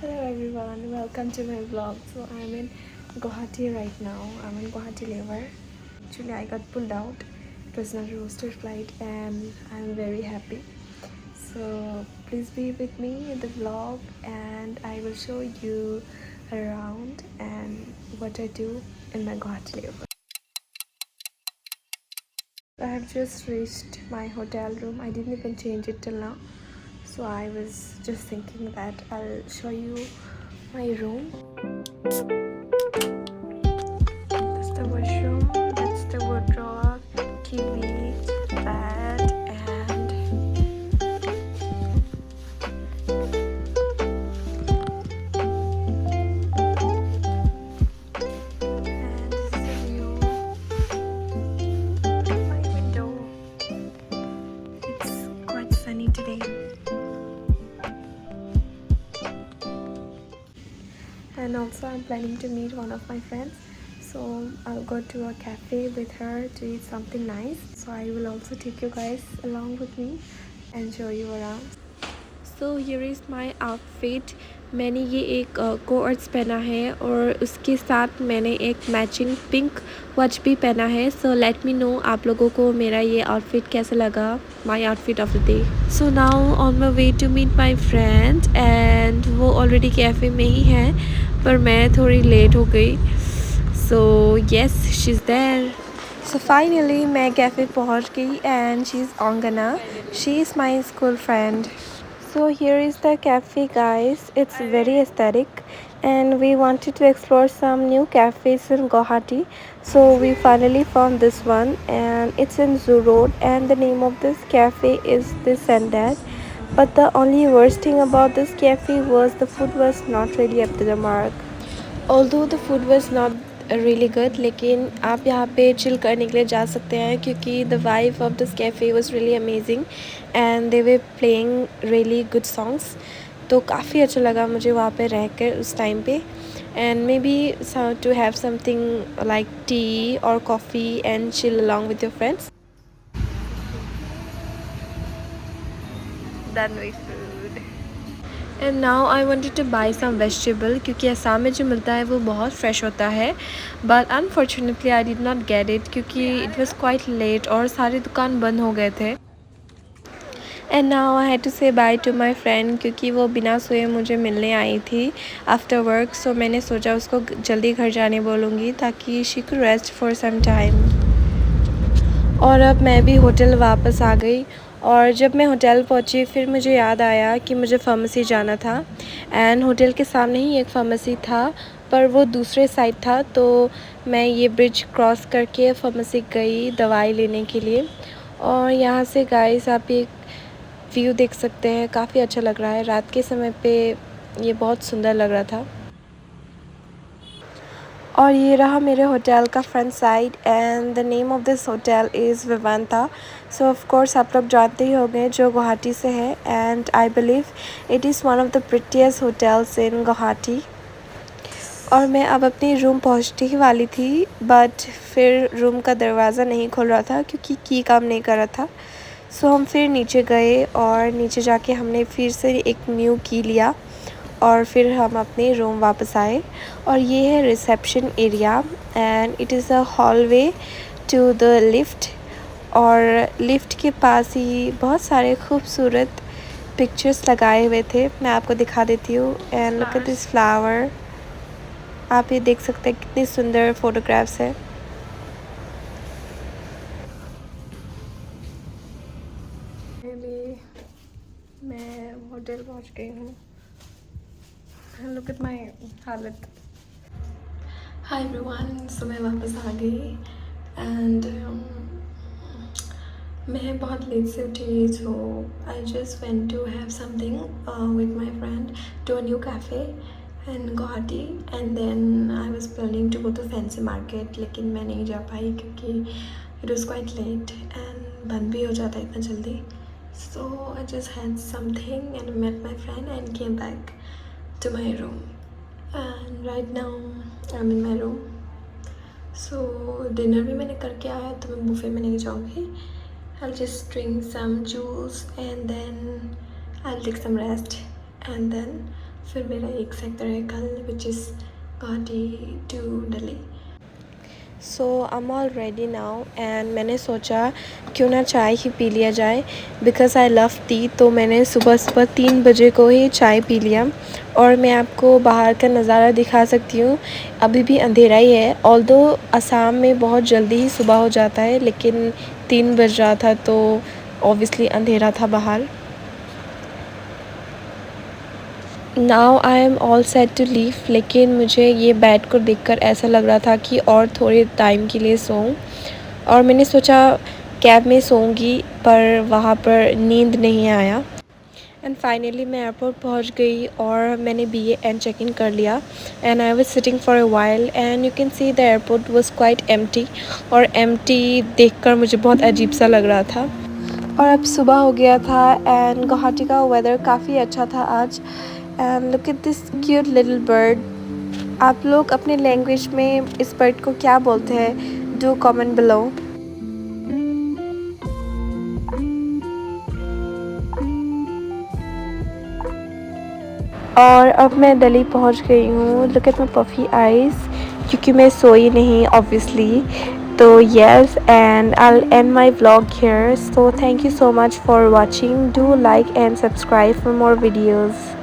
Hello everyone, welcome to my vlog. So I'm in Guwahati right now. I'm in Guwahati Lever. Actually I got pulled out. It was not a roster flight and I'm very happy. So please be with me in the vlog and I will show you around and what I do in my Guwahati Lever. I have just reached my hotel room. I didn't even change it till now. So I was just thinking that I'll show you my room. That's the washroom, that's the wardrobe, TV, bed, and this is the view of my window. It's quite sunny today. And also I'm planning to meet one of my friends. So I'll go to a cafe with her to eat something nice. So I will also take you guys along with me and show you around. So here is my outfit. मैंने ये एक quotes पहना है और उसके साथ मैंने एक मैचिंग पिंक वॉच भी पहना है. सो लेट मी नो आप लोगों को मेरा ये आउटफिट कैसा लगा. My outfit of the day. So now on my way to meet my friend and वो ऑलरेडी कैफ़े में ही है पर मैं थोड़ी लेट हो गई. So yes she is there. So finally मैं कैफ़े पहुंच गई and she's Angana. She is my school friend. So here is the cafe guys. It's very aesthetic and we wanted to explore some new cafes in Guwahati. So we finally found this one and it's in Zoo Road and the name of this cafe is This and That. But the only worst thing about this cafe was the food was not really up to the mark. Although the food was not really good, लेकिन आप यहाँ पे chill करने के लिए जा सकते हैं क्योंकि the vibe of this cafe was really amazing and they were playing really good songs. तो काफ़ी अच्छा लगा मुझे वहाँ पे रहकर उस टाइम पे. And maybe to have something like tea or coffee and chill along with your friends. Done with food. And now I wanted to buy some vegetable क्योंकि असम में जो मिलता है वो बहुत फ्रेश होता है. But unfortunately I did not get it क्योंकि इट वाज क्वाइट लेट और सारी दुकान बंद हो गए थे. And now I had to say bye to my friend क्योंकि वो बिना सोए मुझे मिलने आई थी आफ्टर वर्क. सो मैंने सोचा उसको जल्दी घर जाने बोलूँगी ताकि she could rest for some time. और अब मैं भी होटल वापस आ गई और जब मैं होटल पहुंची फिर मुझे याद आया कि मुझे फार्मेसी जाना था. एंड होटल के सामने ही एक फार्मेसी था पर वो दूसरे साइड था. तो मैं ये ब्रिज क्रॉस करके फार्मेसी गई दवाई लेने के लिए. और यहाँ से गाइस आप एक व्यू देख सकते हैं. काफ़ी अच्छा लग रहा है. रात के समय पे ये बहुत सुंदर लग रहा था. और ये रहा मेरे होटल का front side and the name of this hotel is Vivanta. So of course आप लोग जानते ही होंगे जो गुवाहाटी से है and I believe it is one of the prettiest hotels in Guwahati. और मैं अब अपनी रूम पहुंचने ही वाली थी बट फिर रूम का दरवाज़ा नहीं खोल रहा था क्योंकि की काम नहीं कर रहा था. सो हम फिर नीचे गए और नीचे जाके हमने फिर से एक न्यू की लिया और फिर हम अपने रूम वापस आए. और ये है reception area and it is a hallway to the lift. और लिफ्ट के पास ही बहुत सारे खूबसूरत पिक्चर्स लगाए हुए थे. मैं आपको दिखा देती हूँ. And look at this flower. आप ये देख सकते हैं कितनी सुंदर फोटोग्राफ्स है. मैं होटल पहुँच गई हूँ. लुक एट माय हालत. Hi everyone. सो मैं वापस आ गई एंड मैं बहुत लेट से उठी. So I just went to have something with my friend to a new cafe in Guwahati and then I was planning to go to fancy market लेकिन मैं नहीं जा पाई क्योंकि it was quite late and बंद भी हो जाता है इतना जल्दी. So I just had something and met my friend and came back to my room and right now I'm in my room. So dinner भी मैंने करके आया तो मैं बुफे में नहीं जाऊँगी. I'll just drink some juice and then I'll take some rest and then फिर मेरा एक सेक्टर है कल which is Guwahati to Delhi. So I am all ready now and मैंने सोचा क्यों ना चाय ही पी लिया जाए बिकॉज़ आई लव टी। तो मैंने सुबह सुबह 3 बजे को ही चाय पी लिया और मैं आपको बाहर का नज़ारा दिखा सकती हूँ। अभी भी अंधेरा ही है, ऑल्दो असम में बहुत जल्दी ही सुबह हो जाता है, लेकिन 3 बज रहा था तो ऑब्वियसली अंधेरा था बाहर। Now I am all set to leave, लेकिन मुझे ये बेड को देखकर ऐसा लग रहा था कि और थोड़े टाइम के लिए सोऊं और मैंने सोचा कैब में सोऊंगी, पर वहाँ पर नींद नहीं आया। एंड फाइनली मैं एयरपोर्ट पहुँच गई और मैंने BA एंड चेक इन कर लिया and I was sitting for a while and you can see the airport was quite empty. और एम्प्टी देखकर मुझे बहुत अजीब सा लग रहा था। और अब सुबह हो गया था एंड गुवाहाटी का वेदर काफ़ी अच्छा था आज। And look at this cute little bird. आप लोग अपने लैंग्वेज में इस बर्ड को क्या बोलते हैं? Do comment below. और अब मैं दिल्ली पहुंच गई हूँ। Look at my puffy eyes, क्योंकि मैं सोई नहीं ऑब्वियसली। तो yes, and I will and my vlog here. So thank you so much for watching. Do like and subscribe for more videos.